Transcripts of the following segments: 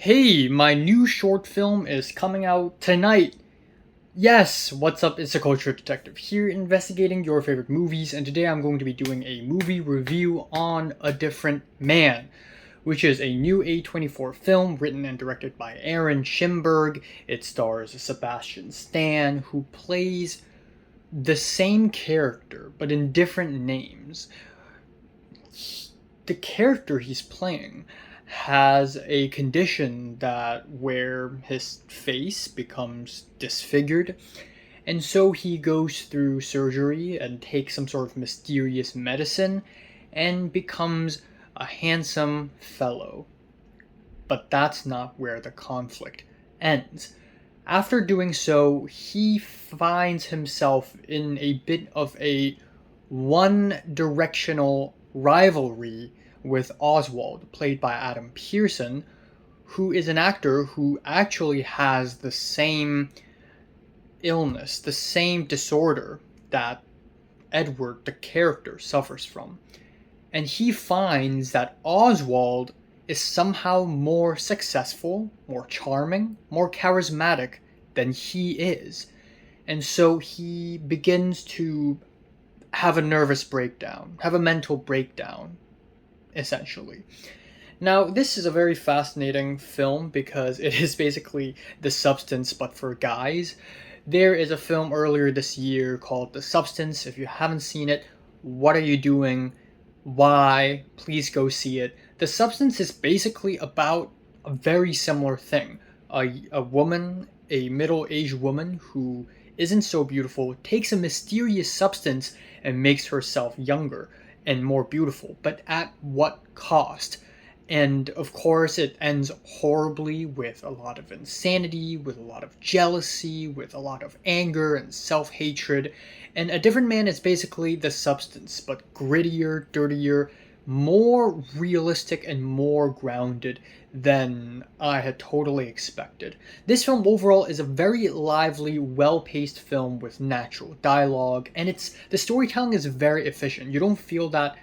Hey, my new short film is coming out tonight. Yes, what's up? It's a culture detective here investigating your favorite movies, and today I'm going to be doing a movie review on A Different Man, which is a new A24 film written and directed by Aaron Schimberg. It stars Sebastian Stan, who plays the same character but in different names. The character he's playing has a condition that where his face becomes disfigured, and so he goes through surgery and takes some sort of mysterious medicine and becomes a handsome fellow. But that's not where the conflict ends. After doing so, he finds himself in a bit of a one directional rivalry with Oswald, played by Adam Pearson, who is an actor who actually has the same illness, the same disorder that Edward, the character, suffers from. And he finds that Oswald is somehow more successful, more charming, more charismatic than he is. And so he begins to have a nervous breakdown, have a mental breakdown, essentially. Now, this is a very fascinating film because it is basically The Substance but for guys. There is a film earlier this year called The Substance. If you haven't seen it, what are you doing? Why? Please go see it. The Substance is basically about a very similar thing. A woman, a middle aged woman who isn't so beautiful, takes a mysterious substance and makes herself younger and more beautiful, but at what cost? And of course, it ends horribly with a lot of insanity, with a lot of jealousy, with a lot of anger and self hatred. And A Different Man is basically The Substance, but grittier, dirtier, more realistic, and more grounded than I had totally expected. This film overall is a very lively, well-paced film with natural dialogue, and the storytelling is very efficient. You don't feel that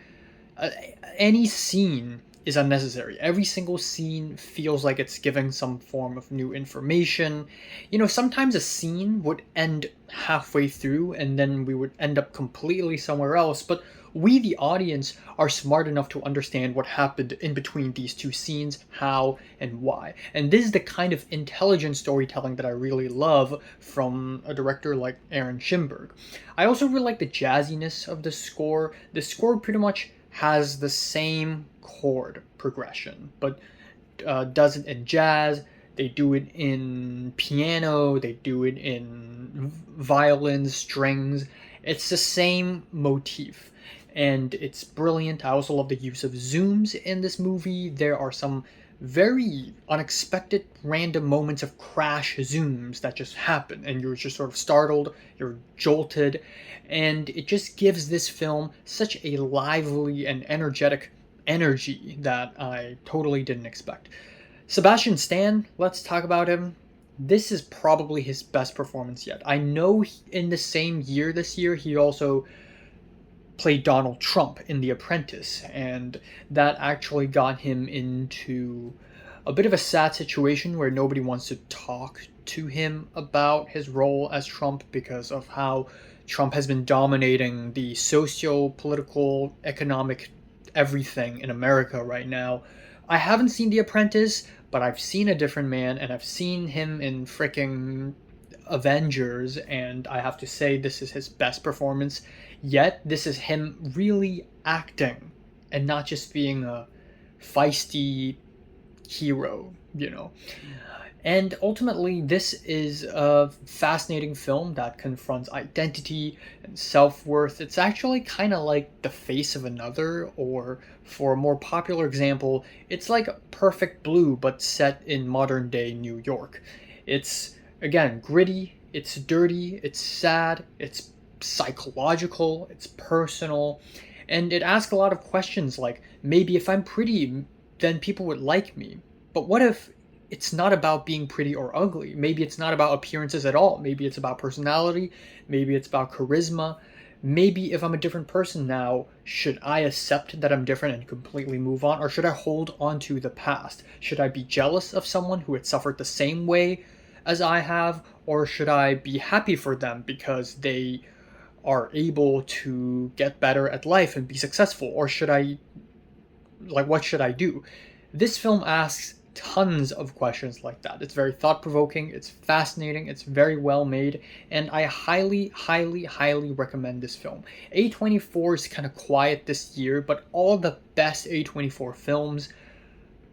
uh, any scene is unnecessary. Every single scene feels like it's giving some form of new information. You know, sometimes a scene would end halfway through and then we would end up completely somewhere else, but we, the audience, are smart enough to understand what happened in between these two scenes, how and why. And this is the kind of intelligent storytelling that I really love from a director like Aaron Schimberg. I also really like the jazziness of the score. The score pretty much has the same chord progression, but does it in jazz. They do it in piano. They do it in violins, strings. It's the same motif, and it's brilliant. I also love the use of zooms in this movie. There are some very unexpected random moments of crash zooms that just happen, and you're just sort of startled, you're jolted, and it just gives this film such a lively and energetic energy that I totally didn't expect. Sebastian Stan, let's talk about him. This is probably his best performance yet. I know in the same year this year, he also played Donald Trump in The Apprentice, and that actually got him into a bit of a sad situation where nobody wants to talk to him about his role as Trump because of how Trump has been dominating the socio political, economic everything in America right now. I haven't seen The Apprentice, but I've seen A Different Man, and I've seen him in freaking Avengers, and I have to say this is his best performance yet. This is him really acting and not just being a feisty hero, you know. And ultimately, this is a fascinating film that confronts identity and self worth. It's actually kind of like The Face of Another, or for a more popular example, it's like Perfect Blue but set in modern day New York. It's, again, gritty, it's dirty, it's sad, it's psychological, it's personal, and it asks a lot of questions like maybe if I'm pretty, then people would like me. But what if it's not about being pretty or ugly? Maybe it's not about appearances at all. Maybe it's about personality. Maybe it's about charisma. Maybe if I'm a different person now, should I accept that I'm different and completely move on? Or should I hold on to the past? Should I be jealous of someone who had suffered the same way as I have? Or should I be happy for them because they are able to get better at life and be successful? Or should I, what should I do? This film asks tons of questions like that. It's very thought provoking, it's fascinating, it's very well made, and I highly, highly, highly recommend this film. A24 is kind of quiet this year, but all the best A24 films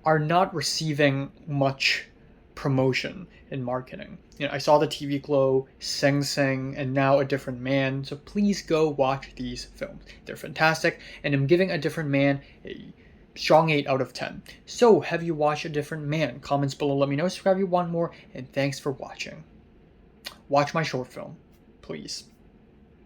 are not receiving much promotion and marketing. I saw the TV Glow, Sing Sing, and now A Different Man, so please go watch these films. They're fantastic, and I'm giving A Different Man a strong 8 out of 10. So, have you watched A Different Man? Comments below, let me know. Subscribe if you want more, and thanks for watching. Watch my short film, please.